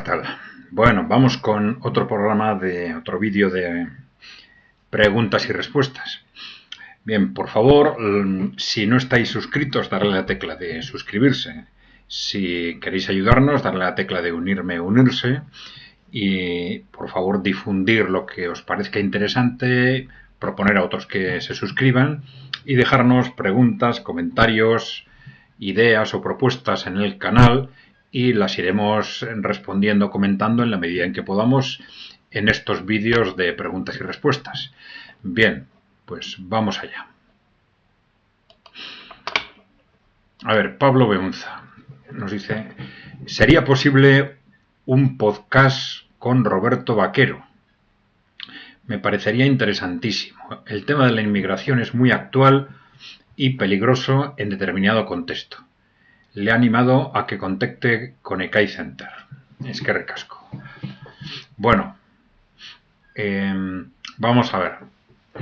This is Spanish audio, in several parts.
¿qué tal? Bueno, vamos con otro programa de otro vídeo de preguntas y respuestas. Bien, por favor, si no estáis suscritos, darle a la tecla de suscribirse. Si queréis ayudarnos, darle a la tecla de unirme o unirse. Y por favor, difundir lo que os parezca interesante, proponer a otros que se suscriban y dejarnos preguntas, comentarios, ideas o propuestas en el canal y las iremos respondiendo, comentando en la medida en que podamos en estos vídeos de preguntas y respuestas. Bien, pues vamos allá. A ver, Pablo Beunza nos dice, ¿sería posible un podcast con Roberto Vaquero? Me parecería interesantísimo. El tema de la inmigración es muy actual y peligroso en determinado contexto. Le ha animado a que contacte con ECAI Center. Es que recasco. Bueno, vamos a ver.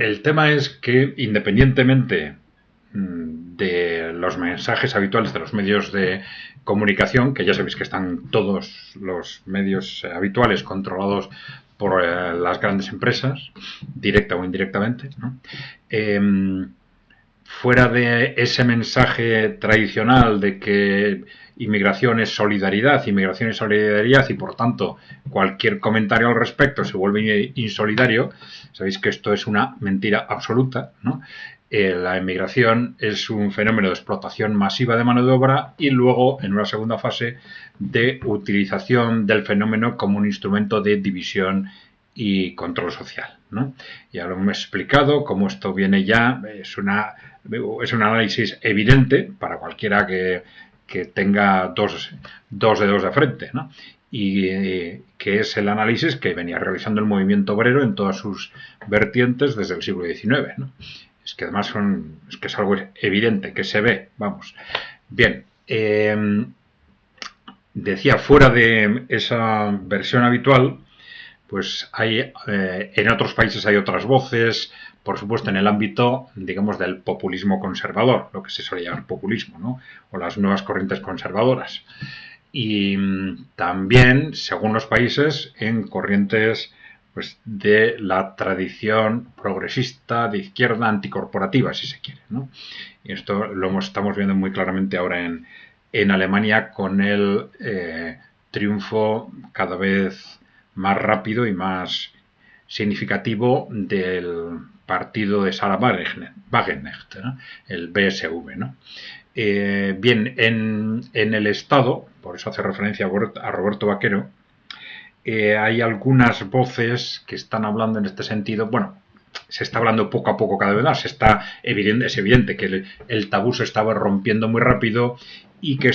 El tema es que independientemente de los mensajes habituales de los medios de comunicación, que ya sabéis que están todos los medios habituales controlados por las grandes empresas, directa o indirectamente, ¿no? Fuera de ese mensaje tradicional de que inmigración es solidaridad y por tanto cualquier comentario al respecto se vuelve insolidario, sabéis que esto es una mentira absoluta, ¿no? La inmigración es un fenómeno de explotación masiva de mano de obra y luego en una segunda fase de utilización del fenómeno como un instrumento de división y control social, ¿no? Ya lo hemos explicado, cómo esto viene ya, es un análisis evidente para cualquiera que tenga dos dedos de frente, ¿no? Y que es el análisis que venía realizando el movimiento obrero en todas sus vertientes desde el siglo XIX, ¿no? Es que además es que es algo evidente, que se ve, vamos. Bien, decía, fuera de esa versión habitual, pues hay en otros países hay otras voces, por supuesto en el ámbito, digamos, del populismo conservador, lo que se suele llamar populismo, ¿no? O las nuevas corrientes conservadoras. Y también, según los países, en corrientes pues de la tradición progresista de izquierda anticorporativa, si se quiere, ¿no? Y esto lo estamos viendo muy claramente ahora en Alemania con el triunfo cada vez más rápido y más significativo del partido de Sarah Wagenknecht, ¿no? El BSV, ¿no? Bien, en el Estado, por eso hace referencia a Roberto Vaquero, hay algunas voces que están hablando en este sentido. Bueno, se está hablando poco a poco cada vez más. Es evidente que el tabú se estaba rompiendo muy rápido y que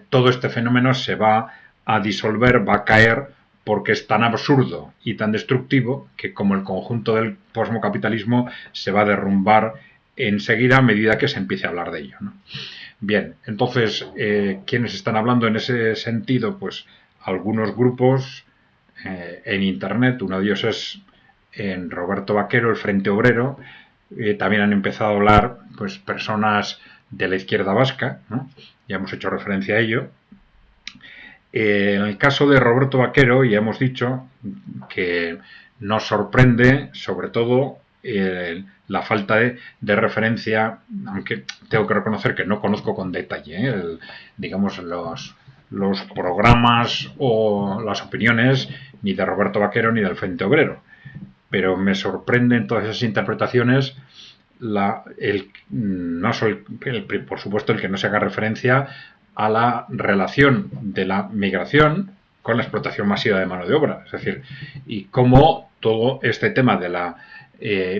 todo este fenómeno se va a disolver, va a caer, porque es tan absurdo y tan destructivo que, como el conjunto del posmocapitalismo, se va a derrumbar enseguida a medida que se empiece a hablar de ello, ¿no? Bien, entonces, ¿quiénes están hablando en ese sentido? Pues algunos grupos en Internet. Uno de ellos es en Roberto Vaquero, el Frente Obrero. También han empezado a hablar pues personas de la izquierda vasca, ¿no? Ya hemos hecho referencia a ello. En el caso de Roberto Vaquero, ya hemos dicho que nos sorprende sobre todo la falta de referencia, aunque tengo que reconocer que no conozco con detalle digamos los programas o las opiniones ni de Roberto Vaquero ni del Frente Obrero, pero me sorprenden todas esas interpretaciones. No solo por supuesto el que no se haga referencia a la relación de la migración con la explotación masiva de mano de obra, es decir, y cómo todo este tema de la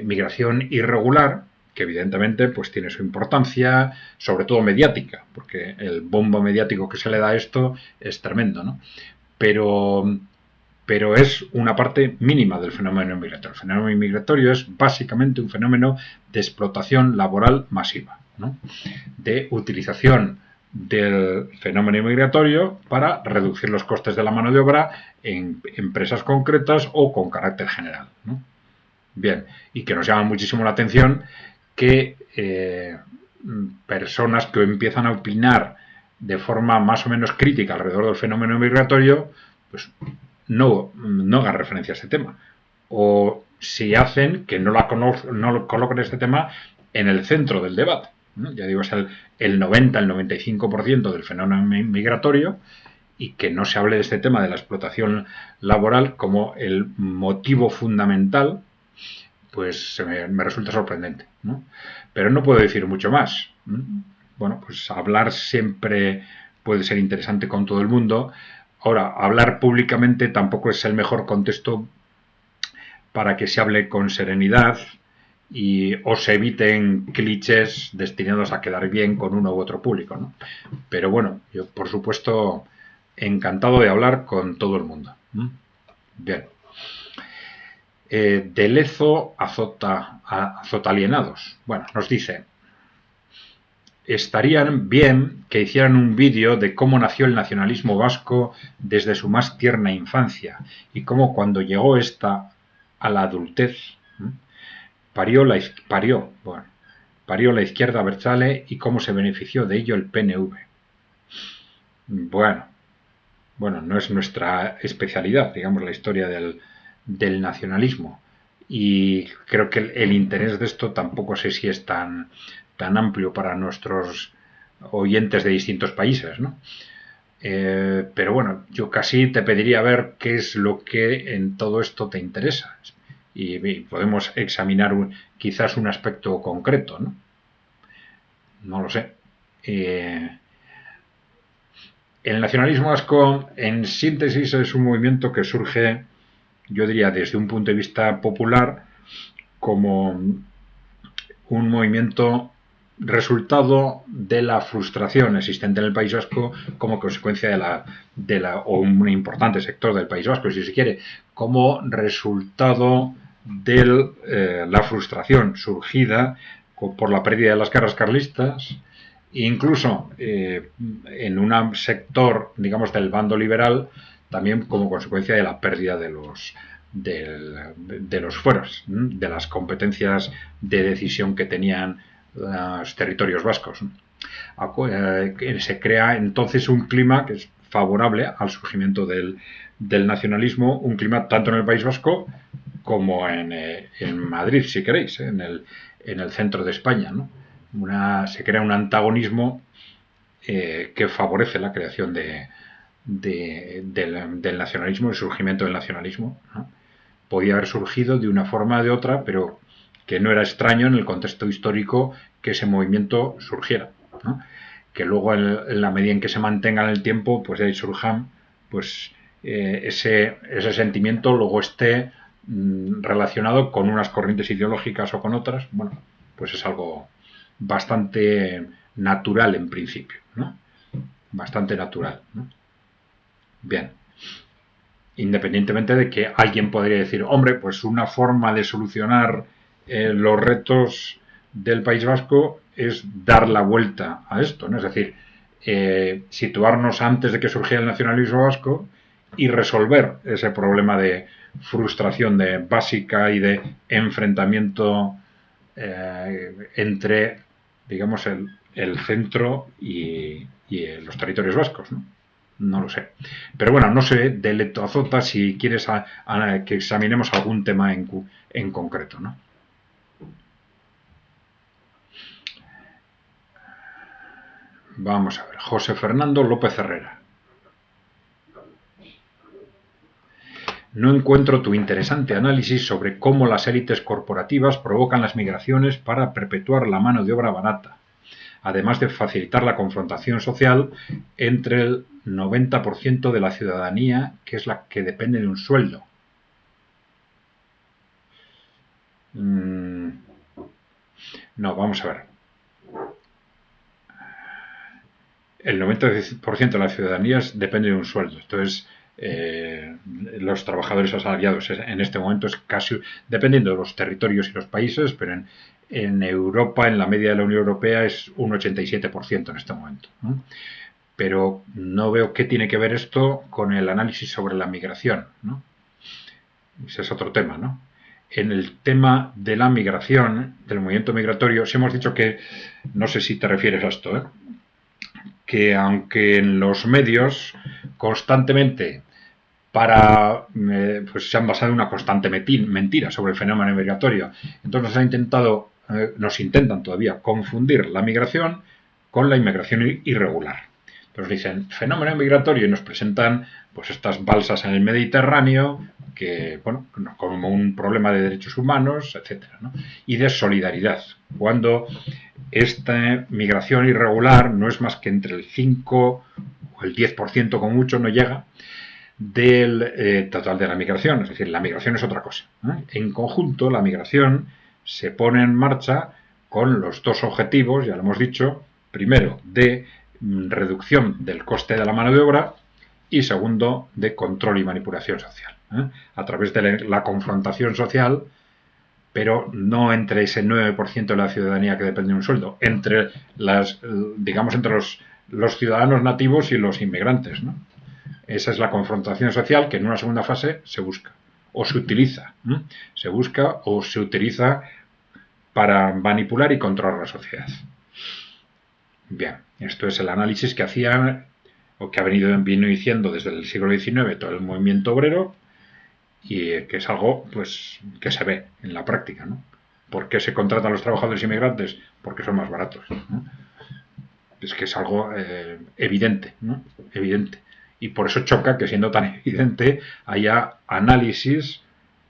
migración irregular, que evidentemente pues tiene su importancia, sobre todo mediática, porque el bombo mediático que se le da a esto es tremendo, ¿no? Pero es una parte mínima del fenómeno inmigratorio. El fenómeno inmigratorio es básicamente un fenómeno de explotación laboral masiva, ¿no? De utilización del fenómeno inmigratorio para reducir los costes de la mano de obra en empresas concretas o con carácter general, ¿no? Bien, y que nos llama muchísimo la atención que personas que empiezan a opinar de forma más o menos crítica alrededor del fenómeno migratorio pues no hagan referencia a este tema. O si hacen, que no lo coloquen este tema en el centro del debate, ¿no? Ya digo, es el 90, el 95% del fenómeno migratorio, y que no se hable de este tema de la explotación laboral como el motivo fundamental, pues me resulta sorprendente, ¿no? Pero no puedo decir mucho más. Bueno, pues hablar siempre puede ser interesante con todo el mundo. Ahora, hablar públicamente tampoco es el mejor contexto para que se hable con serenidad o se eviten clichés destinados a quedar bien con uno u otro público, ¿no? Pero bueno, yo por supuesto encantado de hablar con todo el mundo. Bien. De Lezo azota alienados. Bueno, nos dice: estarían bien que hicieran un vídeo de cómo nació el nacionalismo vasco desde su más tierna infancia y cómo cuando llegó esta a la adultez parió la izquierda abertzale y cómo se benefició de ello el PNV. Bueno, no es nuestra especialidad, digamos, la historia del nacionalismo. Y creo que el interés de esto tampoco sé si es tan amplio para nuestros oyentes de distintos países, ¿no? Pero bueno, yo casi te pediría ver qué es lo que en todo esto te interesa. Y podemos examinar quizás un aspecto concreto, ¿no? No lo sé. El nacionalismo vasco, en síntesis, es un movimiento que surge, yo diría, desde un punto de vista popular, como un movimiento resultado de la frustración existente en el País Vasco como consecuencia o un importante sector del País Vasco, si se quiere, como resultado de la frustración surgida por la pérdida de las guerras carlistas, incluso en un sector, digamos, del bando liberal, también como consecuencia de la pérdida de los fueros, de las competencias de decisión que tenían los territorios vascos. Se crea entonces un clima que es favorable al surgimiento del nacionalismo, un clima tanto en el País Vasco como en Madrid, si queréis, en el centro de España, ¿no? Se crea un antagonismo que favorece la creación del nacionalismo, el surgimiento del nacionalismo, ¿no? Podía haber surgido de una forma o de otra, pero que no era extraño en el contexto histórico que ese movimiento surgiera, ¿no? Que luego en la medida en que se mantenga en el tiempo, pues de ahí surjan, pues ese sentimiento luego esté relacionado con unas corrientes ideológicas o con otras. Bueno, pues es algo bastante natural en principio, ¿no? Bastante natural, ¿no? Bien. Independientemente de que alguien podría decir, hombre, pues una forma de solucionar los retos del País Vasco es dar la vuelta a esto, ¿no? Es decir, situarnos antes de que surgiera el nacionalismo vasco y resolver ese problema de frustración básica y de enfrentamiento entre, digamos, el centro y los territorios vascos, ¿no? No lo sé. Pero bueno, no sé de Leto Azota si quieres que examinemos algún tema en concreto, ¿no? Vamos a ver. José Fernando López Herrera. No encuentro tu interesante análisis sobre cómo las élites corporativas provocan las migraciones para perpetuar la mano de obra barata, además de facilitar la confrontación social entre el 90% de la ciudadanía, que es la que depende de un sueldo. No, vamos a ver. El 90% de la ciudadanía depende de un sueldo. Entonces, los trabajadores asalariados en este momento es casi, dependiendo de los territorios y los países, pero en Europa, en la media de la Unión Europea, es un 87% en este momento, ¿no? Pero no veo qué tiene que ver esto con el análisis sobre la migración, ¿no? Ese es otro tema, ¿no? En el tema de la migración, del movimiento migratorio, sí hemos dicho que, no sé si te refieres a esto, que aunque en los medios constantemente pues se han basado en una constante mentira sobre el fenómeno migratorio. Entonces nos intentan todavía confundir la migración con la inmigración irregular. Entonces dicen fenómeno migratorio y nos presentan pues estas balsas en el Mediterráneo que, bueno, como un problema de derechos humanos, etcétera, ¿no? Y de solidaridad, cuando esta migración irregular no es más que entre el 5 o el 10% como mucho, no llega, del total de la migración. Es decir, la migración es otra cosa, ¿eh? En conjunto, la migración se pone en marcha con los dos objetivos, ya lo hemos dicho, primero, de reducción del coste de la mano de obra y segundo, de control y manipulación social, ¿eh? A través de la confrontación social, pero no entre ese 9% de la ciudadanía que depende de un sueldo, entre entre los ciudadanos nativos y los inmigrantes, ¿no? Esa es la confrontación social que en una segunda fase se busca o se utiliza. ¿Eh? Se busca o se utiliza para manipular y controlar la sociedad. Bien, esto es el análisis que hacían o que ha vino diciendo desde el siglo XIX todo el movimiento obrero y que es algo pues que se ve en la práctica, ¿no? ¿Por qué se contratan a los trabajadores inmigrantes? Porque son más baratos, ¿no? Es que es algo evidente, ¿no? Evidente. Y por eso choca que, siendo tan evidente, haya análisis,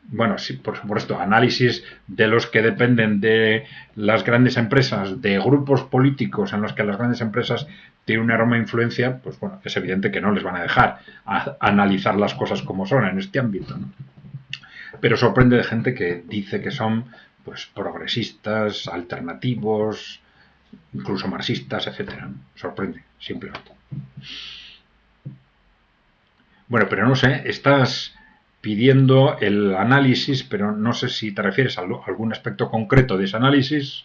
bueno, sí, por supuesto, análisis de los que dependen de las grandes empresas, de grupos políticos en los que las grandes empresas tienen una enorme influencia, pues bueno, es evidente que no les van a dejar analizar las cosas como son en este ámbito, ¿no? Pero sorprende de gente que dice que son pues progresistas, alternativos, incluso marxistas, etcétera. Sorprende, simplemente. Bueno, pero no sé, estás pidiendo el análisis, pero no sé si te refieres a algún aspecto concreto de ese análisis,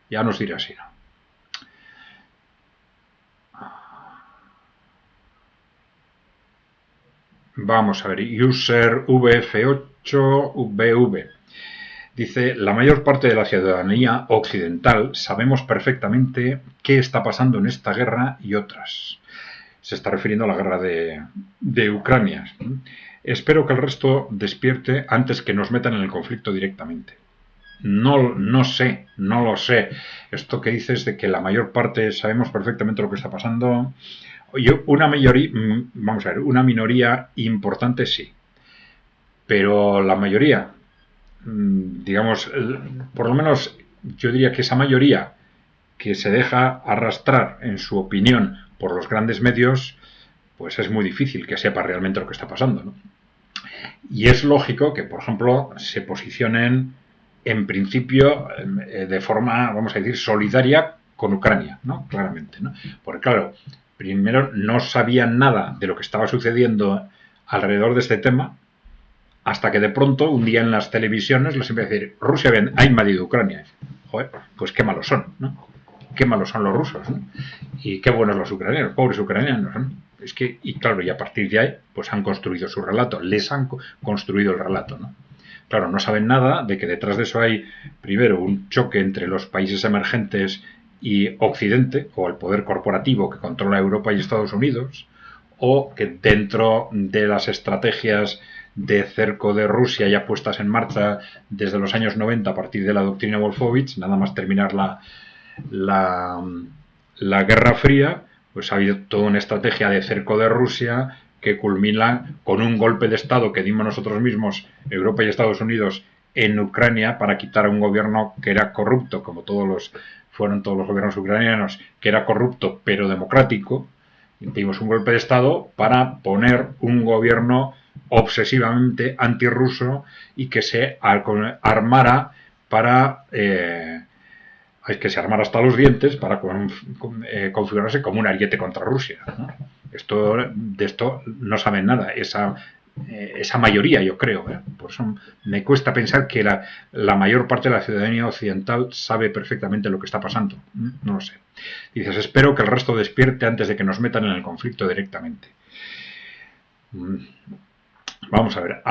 ya nos dirás si no. Vamos a ver, user VF8VV. Dice, la mayor parte de la ciudadanía occidental sabemos perfectamente qué está pasando en esta guerra y otras. Se está refiriendo a la guerra de Ucrania. Espero que el resto despierte antes que nos metan en el conflicto directamente. No lo sé. Esto que dices de que la mayor parte sabemos perfectamente lo que está pasando. Una minoría importante sí. Pero la mayoría, digamos, por lo menos yo diría que esa mayoría que se deja arrastrar en su opinión por los grandes medios, pues es muy difícil que sepa realmente lo que está pasando, ¿no? Y es lógico que, por ejemplo, se posicionen en principio de forma, vamos a decir, solidaria con Ucrania, ¿no? Claramente, ¿no? Porque claro, primero no sabían nada de lo que estaba sucediendo alrededor de este tema, hasta que de pronto, un día en las televisiones, les empieza a decir, Rusia ha invadido Ucrania. Joder, pues qué malos son, ¿no? Qué malos son los rusos, ¿no? Y qué buenos los ucranianos, pobres ucranianos, ¿no? Es que, y claro, y a partir de ahí, pues han construido su relato, les han construido el relato, ¿no? Claro, no saben nada de que detrás de eso hay, primero, un choque entre los países emergentes y Occidente, o el poder corporativo que controla Europa y Estados Unidos, o que dentro de las estrategias de cerco de Rusia ya puestas en marcha desde los años 90 a partir de la doctrina Wolfowitz, nada más terminar la Guerra Fría, pues ha habido toda una estrategia de cerco de Rusia que culmina con un golpe de Estado que dimos nosotros mismos, Europa y Estados Unidos, en Ucrania para quitar a un gobierno que era corrupto, como fueron todos los gobiernos ucranianos, que era corrupto pero democrático. Dimos un golpe de Estado para poner un gobierno obsesivamente antirruso y que se armara para que se armara hasta los dientes para configurarse como un ariete contra Rusia, ¿no? De esto no saben nada esa mayoría, yo creo, ¿eh? Por eso me cuesta pensar que la mayor parte de la ciudadanía occidental sabe perfectamente lo que está pasando. No lo sé. Dices, espero que el resto despierte antes de que nos metan en el conflicto directamente. Vamos a ver,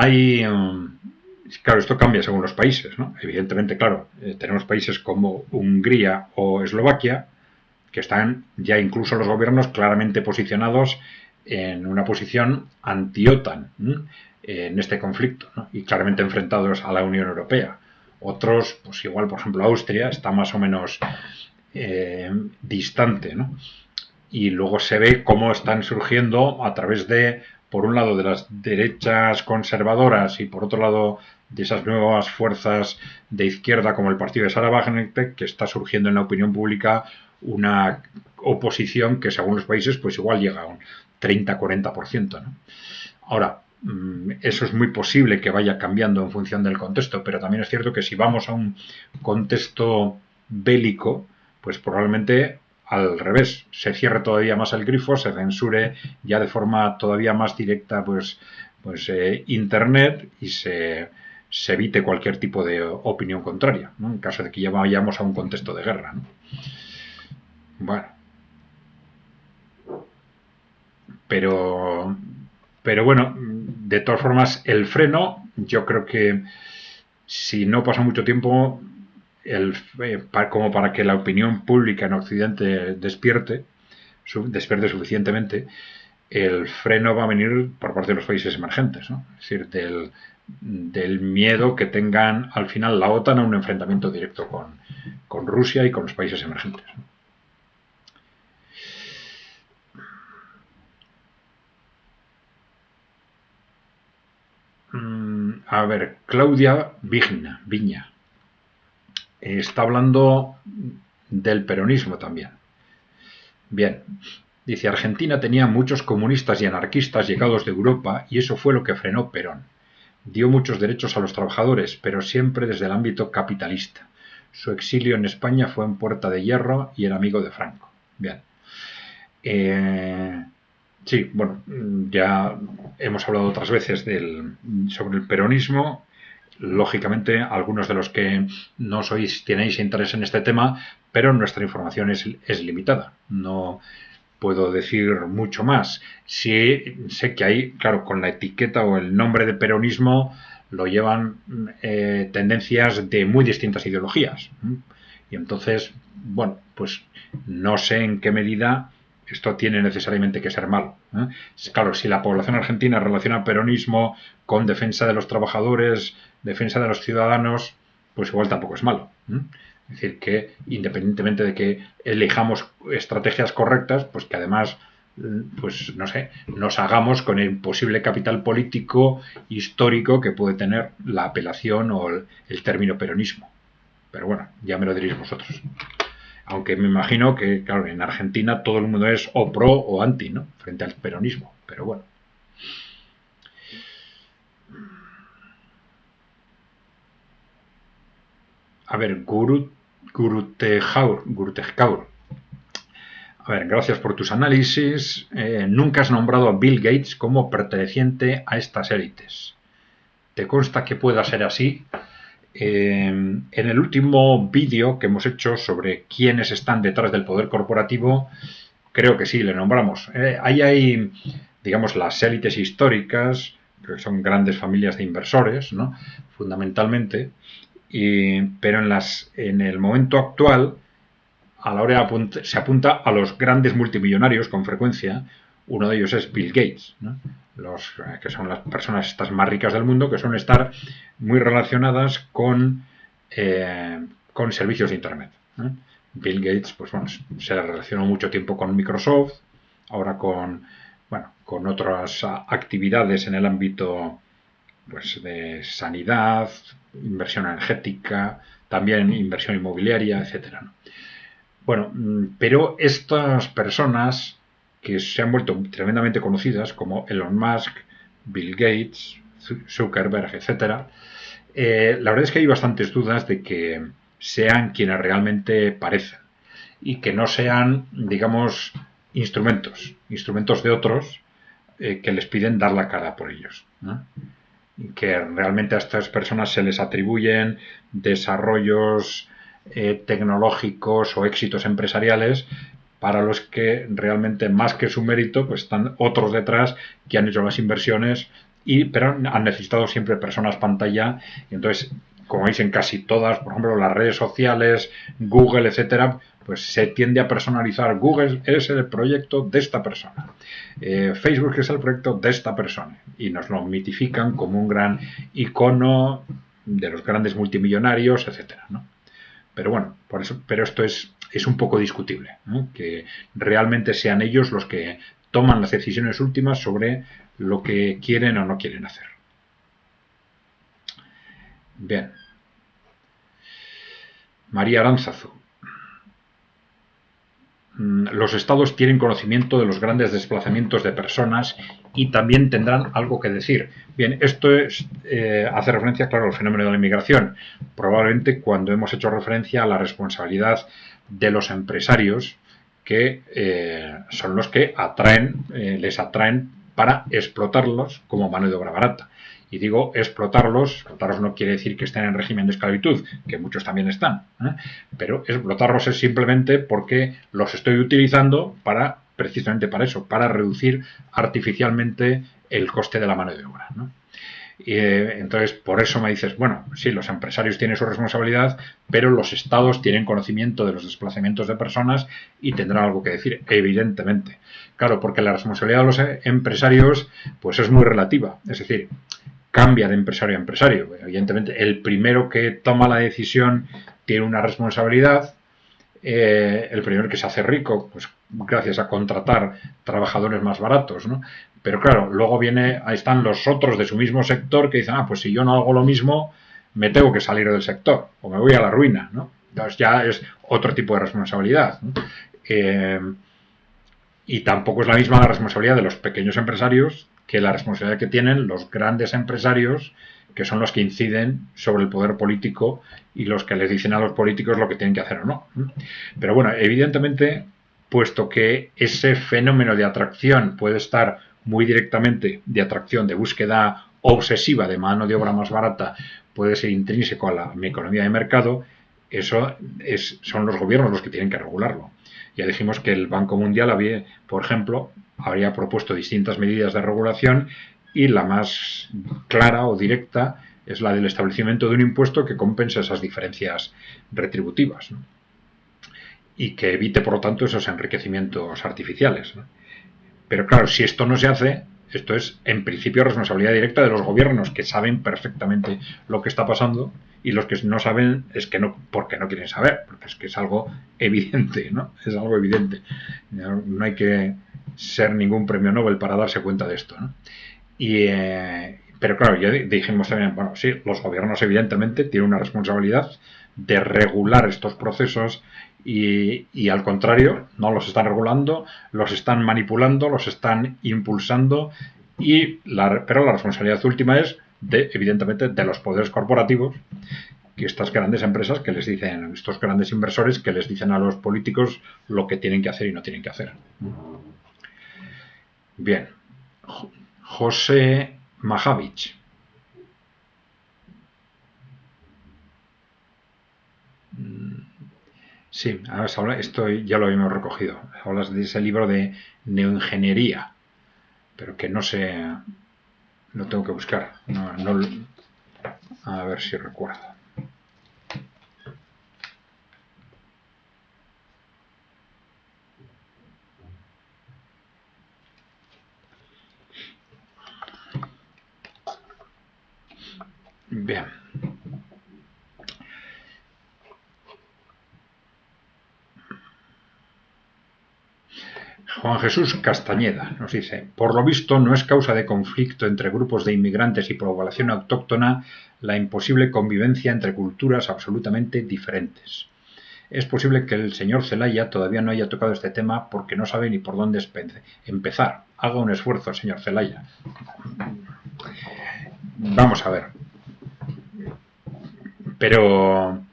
claro, esto cambia según los países, ¿no? Evidentemente, claro, tenemos países como Hungría o Eslovaquia que están ya incluso los gobiernos claramente posicionados en una posición anti-OTAN en este conflicto, ¿no? Y claramente enfrentados a la Unión Europea. Otros, pues igual, por ejemplo, Austria está más o menos distante, ¿no? Y luego se ve cómo están surgiendo a través de, por un lado, de las derechas conservadoras y por otro lado de esas nuevas fuerzas de izquierda como el partido de Sara Wagenknecht, que está surgiendo en la opinión pública una oposición que según los países pues igual llega a un 30-40%, ¿no? Ahora, eso es muy posible que vaya cambiando en función del contexto, pero también es cierto que si vamos a un contexto bélico, pues probablemente al revés, se cierre todavía más el grifo, se censure ya de forma todavía más directa Internet y se evite cualquier tipo de opinión contraria, ¿no? En caso de que ya vayamos a un contexto de guerra, ¿no? Bueno, pero bueno, de todas formas, el freno, yo creo que si no pasa mucho tiempo, como para que la opinión pública en Occidente despierte suficientemente, el freno va a venir por parte de los países emergentes, ¿no? Es decir, del miedo que tengan al final la OTAN a un enfrentamiento directo con Rusia y con los países emergentes, ¿no? A ver, Claudia Viña está hablando del peronismo también. Bien, dice, Argentina tenía muchos comunistas y anarquistas llegados de Europa y eso fue lo que frenó Perón. Dio muchos derechos a los trabajadores, pero siempre desde el ámbito capitalista. Su exilio en España fue en Puerta de Hierro y era amigo de Franco. Bien. Sí, bueno, ya hemos hablado otras veces sobre el peronismo. Lógicamente, algunos de los que no tenéis interés en este tema, pero nuestra información es limitada. No puedo decir mucho más. Sí, sé que hay, claro, con la etiqueta o el nombre de peronismo lo llevan tendencias de muy distintas ideologías. Y entonces, bueno, pues no sé en qué medida esto tiene necesariamente que ser malo. Claro, si la población argentina relaciona peronismo con defensa de los trabajadores, defensa de los ciudadanos, pues igual tampoco es malo. Es decir, que independientemente de que elijamos estrategias correctas, pues que además, pues no sé, nos hagamos con el posible capital político histórico que puede tener la apelación o el término peronismo. Pero bueno, ya me lo diréis vosotros. Aunque me imagino que, claro, en Argentina todo el mundo es o pro o anti, ¿no? Frente al peronismo. Pero bueno. A ver, Gurutejaur. A ver, gracias por tus análisis. Nunca has nombrado a Bill Gates como perteneciente a estas élites. ¿Te consta que pueda ser así? En el último vídeo que hemos hecho sobre quiénes están detrás del poder corporativo, creo que sí, le nombramos. Ahí hay, digamos, las élites históricas, que son grandes familias de inversores, ¿no? Fundamentalmente, pero en el momento actual, a la hora se apunta a los grandes multimillonarios con frecuencia. Uno de ellos es Bill Gates, ¿no? Que son las personas estas más ricas del mundo, que suelen estar muy relacionadas con servicios de Internet. Bill Gates, pues bueno, se relacionó mucho tiempo con Microsoft, ahora con otras actividades en el ámbito pues de sanidad, inversión energética, también inversión inmobiliaria, etcétera, ¿no? Bueno, pero estas personas que se han vuelto tremendamente conocidas, como Elon Musk, Bill Gates, Zuckerberg, etcétera, la verdad es que hay bastantes dudas de que sean quienes realmente parecen y que no sean, digamos, instrumentos de otros que les piden dar la cara por ellos, ¿no? Que realmente a estas personas se les atribuyen desarrollos tecnológicos o éxitos empresariales para los que realmente más que su mérito pues están otros detrás que han hecho las inversiones pero han necesitado siempre personas pantalla y entonces como veis en casi todas, por ejemplo las redes sociales, Google, etcétera, pues se tiende a personalizar. Google es el proyecto de esta persona, Facebook es el proyecto de esta persona, y nos lo mitifican como un gran icono de los grandes multimillonarios, etcétera, ¿no? Pero bueno, por eso, pero esto es un poco discutible, ¿no? Que realmente sean ellos los que toman las decisiones últimas sobre lo que quieren o no quieren hacer. Bien. María Aránzazu. Los estados tienen conocimiento de los grandes desplazamientos de personas y también tendrán algo que decir. Bien, esto hace referencia, claro, al fenómeno de la inmigración. Probablemente cuando hemos hecho referencia a la responsabilidad de los empresarios, que son los que les atraen para explotarlos como mano de obra barata. Y digo explotarlos no quiere decir que estén en régimen de esclavitud, que muchos también están, pero explotarlos es simplemente porque los estoy utilizando precisamente para eso, para reducir artificialmente el coste de la mano de obra, ¿no? Y, entonces, por eso me dices, bueno, sí, los empresarios tienen su responsabilidad, pero los estados tienen conocimiento de los desplazamientos de personas y tendrán algo que decir, evidentemente. Claro, porque la responsabilidad de los empresarios pues es muy relativa, es decir, cambia de empresario a empresario. Evidentemente, el primero que toma la decisión tiene una responsabilidad. El primero que se hace rico, pues gracias a contratar trabajadores más baratos, ¿no? Pero claro, luego ahí están los otros de su mismo sector que dicen, pues si yo no hago lo mismo, me tengo que salir del sector o me voy a la ruina, ¿no? Entonces ya es otro tipo de responsabilidad, ¿no? Y tampoco es la misma la responsabilidad de los pequeños empresarios que la responsabilidad que tienen los grandes empresarios, que son los que inciden sobre el poder político y los que les dicen a los políticos lo que tienen que hacer o no. Pero bueno, evidentemente, puesto que ese fenómeno de atracción puede estar muy directamente de atracción, de búsqueda obsesiva de mano de obra más barata, puede ser intrínseco a la economía de mercado, son los gobiernos los que tienen que regularlo. Ya dijimos que el Banco Mundial por ejemplo, habría propuesto distintas medidas de regulación y la más clara o directa es la del establecimiento de un impuesto que compense esas diferencias retributivas, ¿no? Y que evite, por lo tanto, esos enriquecimientos artificiales, ¿no? Pero claro, si esto no se hace, esto es en principio responsabilidad directa de los gobiernos, que saben perfectamente lo que está pasando, y los que no saben es que no, porque no quieren saber, porque es que es algo evidente, ¿no? Es algo evidente. No hay que ser ningún premio Nobel para darse cuenta de esto, ¿no? Pero claro, ya dijimos también, bueno, sí, los gobiernos evidentemente tienen una responsabilidad de regular estos procesos y al contrario, no los están regulando, los están manipulando, los están impulsando, pero la responsabilidad última es evidentemente de los poderes corporativos, que estas grandes empresas que les dicen, estos grandes inversores que les dicen a los políticos lo que tienen que hacer y no tienen que hacer. Bien. José Majavich. Sí, ahora esto ya lo habíamos recogido. Hablas de ese libro de neoingeniería, pero que no sé, lo tengo que buscar. A ver si recuerdo. Bien. Juan Jesús Castañeda nos dice, por lo visto no es causa de conflicto entre grupos de inmigrantes y población autóctona la imposible convivencia entre culturas absolutamente diferentes. Es posible que el señor Zelaya todavía no haya tocado este tema porque no sabe ni por dónde empezar. Haga un esfuerzo, señor Zelaya. Vamos a ver. Pero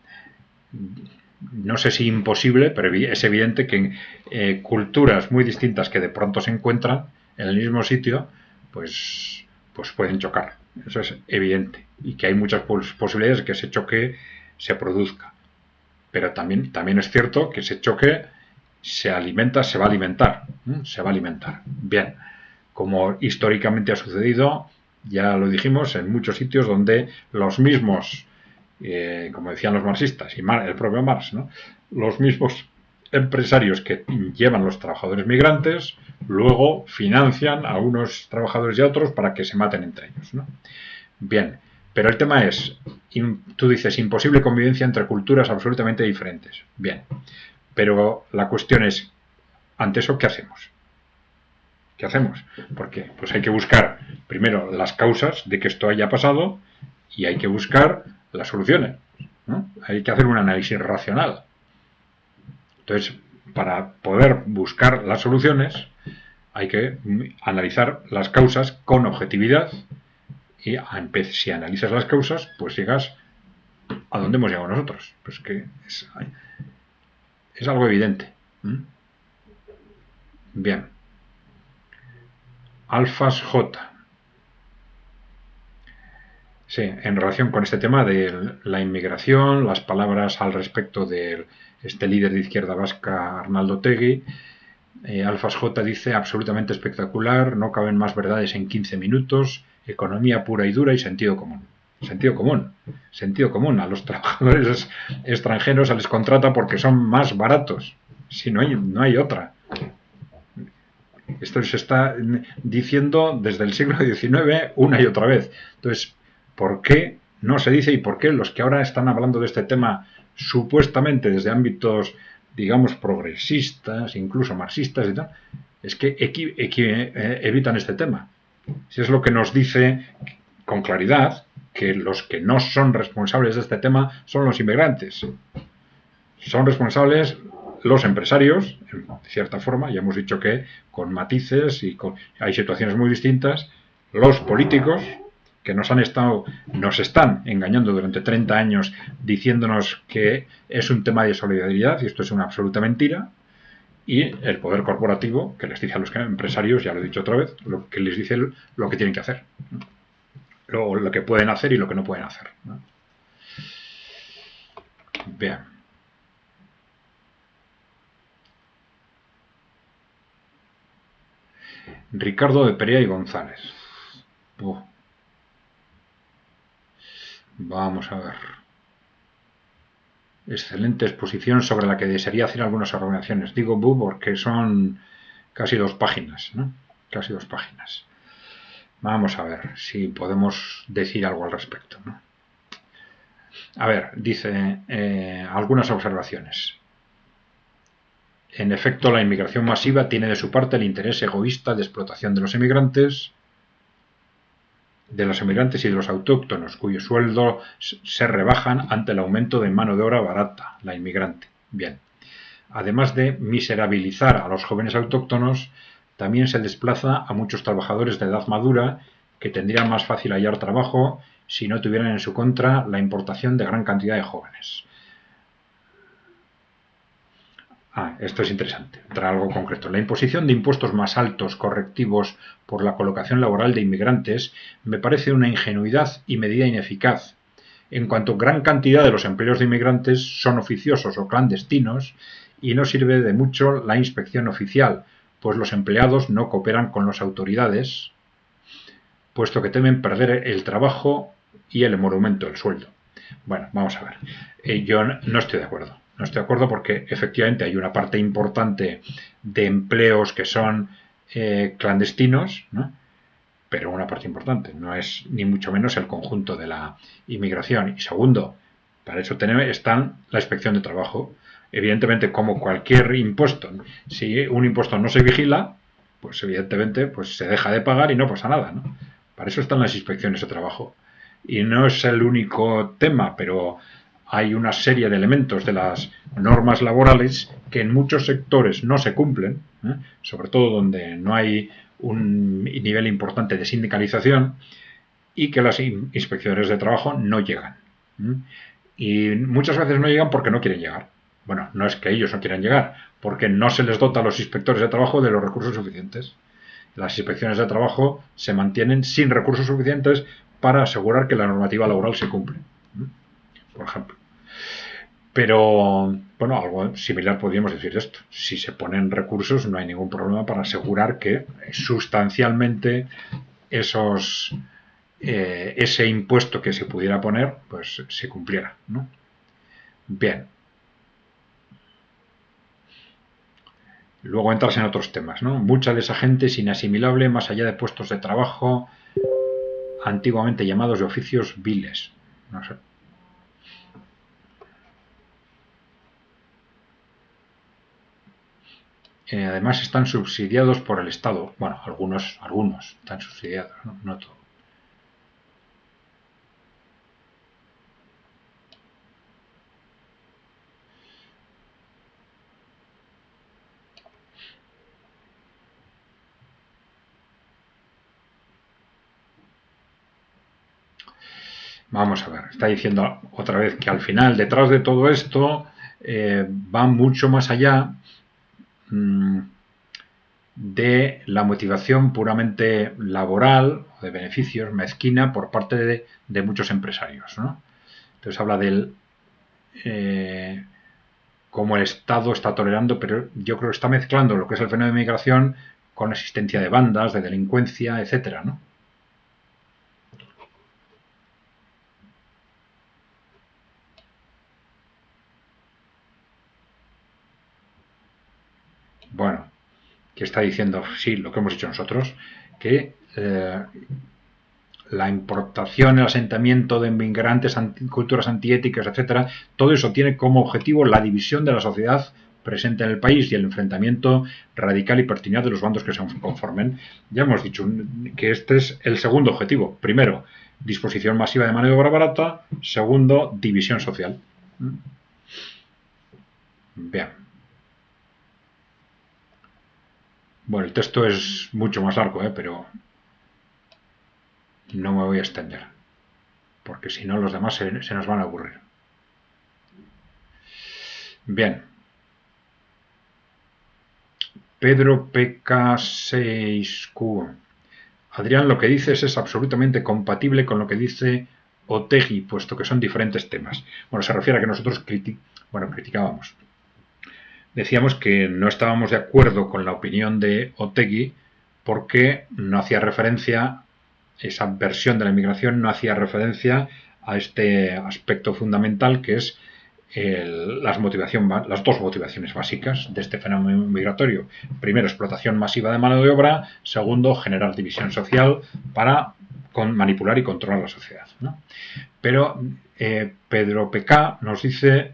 no sé si imposible, pero es evidente que culturas muy distintas que de pronto se encuentran en el mismo sitio, pues pueden chocar. Eso es evidente. Y que hay muchas posibilidades de que ese choque se produzca. Pero también es cierto que ese choque se va a alimentar. Se va a alimentar. Bien, como históricamente ha sucedido, ya lo dijimos, en muchos sitios donde los mismos, como decían los marxistas, y el propio Marx, ¿no? Los mismos empresarios que llevan los trabajadores migrantes luego financian a unos trabajadores y a otros para que se maten entre ellos, ¿no? Bien, pero el tema es, tú dices, imposible convivencia entre culturas absolutamente diferentes. Bien, pero la cuestión es, ante eso, ¿qué hacemos? ¿Qué hacemos? Porque pues hay que buscar primero las causas de que esto haya pasado y hay que buscar las soluciones, ¿no? Hay que hacer un análisis racional. Entonces, para poder buscar las soluciones, hay que analizar las causas con objetividad y si analizas las causas, pues llegas a donde hemos llegado nosotros. Pues que es algo evidente. Bien. Alfas J. Sí, en relación con este tema de la inmigración, las palabras al respecto de este líder de izquierda vasca, Arnaldo Otegi, Alfas J dice, absolutamente espectacular, no caben más verdades en 15 minutos, economía pura y dura y sentido común. Sentido común, sentido común. A los trabajadores extranjeros se les contrata porque son más baratos. Si no hay otra. Esto se está diciendo desde el siglo XIX una y otra vez. Entonces, ¿por qué no se dice y por qué los que ahora están hablando de este tema supuestamente desde ámbitos, digamos, progresistas, incluso marxistas y tal, es que evitan este tema? Si es lo que nos dice con claridad que los que no son responsables de este tema son los inmigrantes. Son responsables los empresarios, de cierta forma, ya hemos dicho que con matices y hay situaciones muy distintas, los políticos, que nos están engañando durante 30 años diciéndonos que es un tema de solidaridad y esto es una absoluta mentira, y el poder corporativo que les dice a los empresarios, ya lo he dicho otra vez, lo que les dice lo que tienen que hacer, lo que pueden hacer y lo que no pueden hacer, ¿no? Bien. Ricardo de Perea y González. Vamos a ver. Excelente exposición sobre la que desearía hacer algunas organizaciones. Digo porque son casi 2 páginas, ¿no? Casi 2 páginas. Vamos a ver si podemos decir algo al respecto, ¿no? A ver, dice algunas observaciones. En efecto, la inmigración masiva tiene de su parte el interés egoísta de explotación de los emigrantes y de los autóctonos, cuyo sueldo se rebajan ante el aumento de mano de obra barata, la inmigrante. Bien. Además de miserabilizar a los jóvenes autóctonos, también se desplaza a muchos trabajadores de edad madura que tendrían más fácil hallar trabajo si no tuvieran en su contra la importación de gran cantidad de jóvenes. Esto es interesante, trae algo concreto. La imposición de impuestos más altos correctivos por la colocación laboral de inmigrantes me parece una ingenuidad y medida ineficaz. En cuanto gran cantidad de los empleos de inmigrantes son oficiosos o clandestinos y no sirve de mucho la inspección oficial, pues los empleados no cooperan con las autoridades, puesto que temen perder el trabajo y el emolumento, el sueldo. Bueno, vamos a ver. Yo no estoy de acuerdo. No estoy de acuerdo porque efectivamente hay una parte importante de empleos que son clandestinos, ¿no? Pero una parte importante, no es ni mucho menos el conjunto de la inmigración. Y segundo, para eso están la inspección de trabajo. Evidentemente, como cualquier impuesto, si un impuesto no se vigila, pues evidentemente pues se deja de pagar y no pasa nada, ¿no? Para eso están las inspecciones de trabajo. Y no es el único tema, pero hay una serie de elementos de las normas laborales que en muchos sectores no se cumplen, sobre todo donde no hay un nivel importante de sindicalización y que las inspecciones de trabajo no llegan. Y muchas veces no llegan porque no quieren llegar. Bueno, no es que ellos no quieran llegar, porque no se les dota a los inspectores de trabajo de los recursos suficientes. Las inspecciones de trabajo se mantienen sin recursos suficientes para asegurar que la normativa laboral se cumple, por ejemplo. Pero, bueno, algo similar podríamos decir de esto. Si se ponen recursos, no hay ningún problema para asegurar que sustancialmente ese impuesto que se pudiera poner, pues se cumpliera, ¿no? Bien. Luego entras en otros temas, ¿no? Mucha de esa gente es inasimilable más allá de puestos de trabajo antiguamente llamados de oficios viles. No sé. Además están subsidiados por el Estado. Bueno, algunos están subsidiados, ¿no? No todo. Vamos a ver, está diciendo otra vez que al final, detrás de todo esto, va mucho más allá de la motivación puramente laboral o de beneficios mezquina por parte de muchos empresarios, ¿no? Entonces habla del cómo el Estado está tolerando, pero yo creo que está mezclando lo que es el fenómeno de migración con la existencia de bandas, de delincuencia, etcétera, ¿no? Bueno, que está diciendo, sí, lo que hemos dicho nosotros, que la importación, el asentamiento de inmigrantes, culturas antiéticas, etcétera, todo eso tiene como objetivo la división de la sociedad presente en el país y el enfrentamiento radical y pertinaz de los bandos que se conformen. Ya hemos dicho que este es el segundo objetivo. Primero, disposición masiva de mano de obra barata. Segundo, división social. Bien. Bueno, el texto es mucho más largo, pero no me voy a extender, porque si no los demás se nos van a aburrir. Bien. Pedro PK6Q. Adrián, lo que dices es absolutamente compatible con lo que dice Otegi, puesto que son diferentes temas. Bueno, se refiere a que nosotros criticábamos. Decíamos que no estábamos de acuerdo con la opinión de Otegi porque no hacía referencia, esa versión de la inmigración no hacía referencia a este aspecto fundamental que es las dos motivaciones básicas de este fenómeno migratorio. Primero, explotación masiva de mano de obra. Segundo, generar división social para manipular y controlar la sociedad, ¿no? Pero Pedro PK nos dice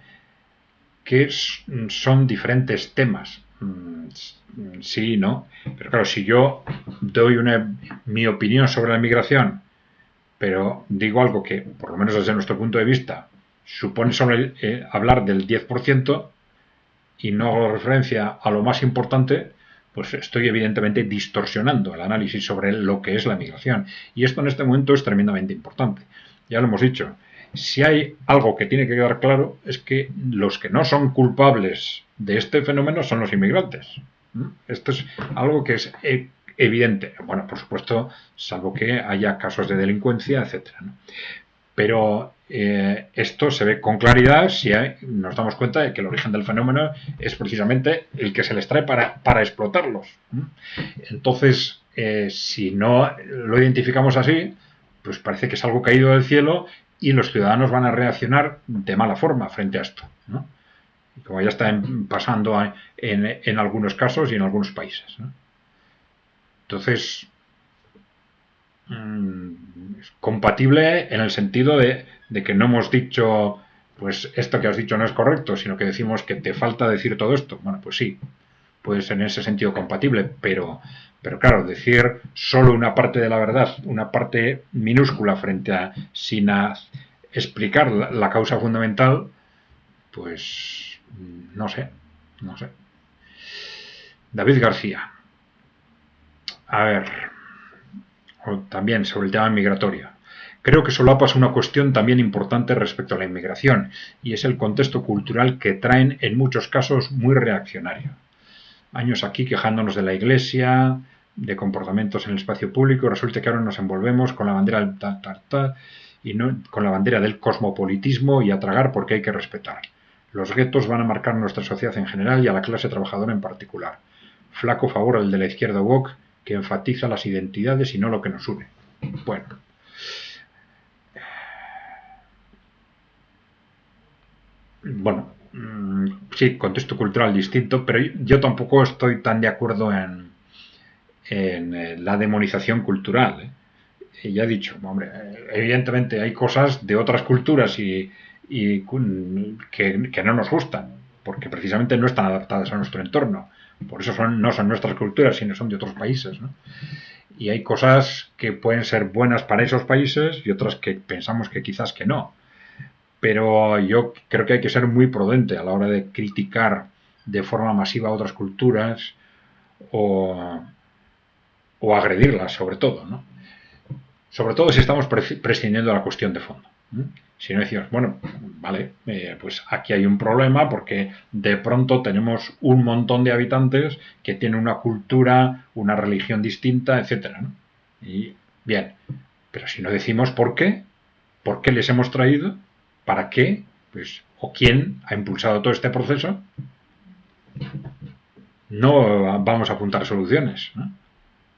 que son diferentes temas. Sí, ¿no? Pero claro, si yo doy mi opinión sobre la inmigración, pero digo algo que, por lo menos desde nuestro punto de vista, supone hablar del 10% y no hago referencia a lo más importante, pues estoy evidentemente distorsionando el análisis sobre lo que es la migración. Y esto en este momento es tremendamente importante. Ya lo hemos dicho. Si hay algo que tiene que quedar claro es que los que no son culpables de este fenómeno son los inmigrantes. Esto es algo que es evidente. Bueno, por supuesto, salvo que haya casos de delincuencia, etcétera, ¿no? Pero esto se ve con claridad si nos damos cuenta de que el origen del fenómeno es precisamente el que se les trae para explotarlos. Entonces, si no lo identificamos así, pues parece que es algo caído del cielo y los ciudadanos van a reaccionar de mala forma frente a esto, ¿no? Como ya está pasando en algunos casos y en algunos países, ¿no? Entonces, compatible en el sentido de que no hemos dicho, pues esto que has dicho no es correcto, sino que decimos que te falta decir todo esto. Bueno, pues sí, puede ser en ese sentido compatible, pero claro, decir solo una parte de la verdad, una parte minúscula frente a sin explicar la causa fundamental, pues no sé. David García. A ver, también sobre el tema migratorio. Creo que solapa es una cuestión también importante respecto a la inmigración, y es el contexto cultural que traen en muchos casos muy reaccionario. Años aquí quejándonos de la Iglesia, de comportamientos en el espacio público, resulta que ahora nos envolvemos con la bandera del y no con la bandera del cosmopolitismo y a tragar porque hay que respetar. Los guetos van a marcar nuestra sociedad en general y a la clase trabajadora en particular. Flaco favor al de la izquierda woke, que enfatiza las identidades y no lo que nos une. Bueno, Sí, contexto cultural distinto, pero yo tampoco estoy tan de acuerdo la demonización cultural, ¿eh? Y ya he dicho, hombre, evidentemente hay cosas de otras culturas que no nos gustan, porque precisamente no están adaptadas a nuestro entorno. Por eso no son nuestras culturas, sino son de otros países, ¿no? Y hay cosas que pueden ser buenas para esos países y otras que pensamos que quizás que no. Pero yo creo que hay que ser muy prudente a la hora de criticar de forma masiva a otras culturas o, o agredirlas, sobre todo, ¿no? Sobre todo si estamos prescindiendo de la cuestión de fondo. Si no decimos, bueno, vale, pues aquí hay un problema porque de pronto tenemos un montón de habitantes que tienen una cultura, una religión distinta, etcétera, ¿no? Y bien, pero si no decimos por qué les hemos traído, para qué, pues, o quién ha impulsado todo este proceso, no vamos a apuntar soluciones, ¿no?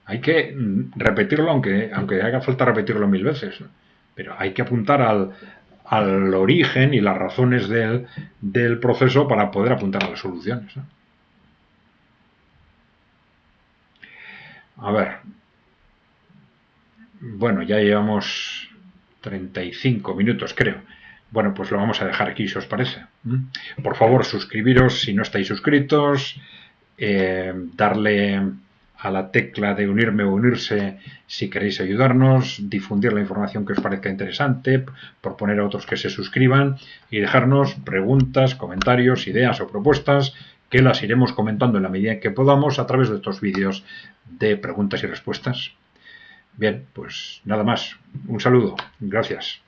Hay que repetirlo, aunque haga falta repetirlo 1000 veces, ¿no? Pero hay que apuntar al origen y las razones del proceso para poder apuntar a las soluciones, ¿no? A ver, bueno, ya llevamos 35 minutos, creo. Bueno, pues lo vamos a dejar aquí, si os parece. Por favor, suscribiros si no estáis suscritos, darle a la tecla de unirme o unirse si queréis ayudarnos, difundir la información que os parezca interesante, proponer a otros que se suscriban y dejarnos preguntas, comentarios, ideas o propuestas que las iremos comentando en la medida en que podamos a través de estos vídeos de preguntas y respuestas. Bien, pues nada más. Un saludo. Gracias.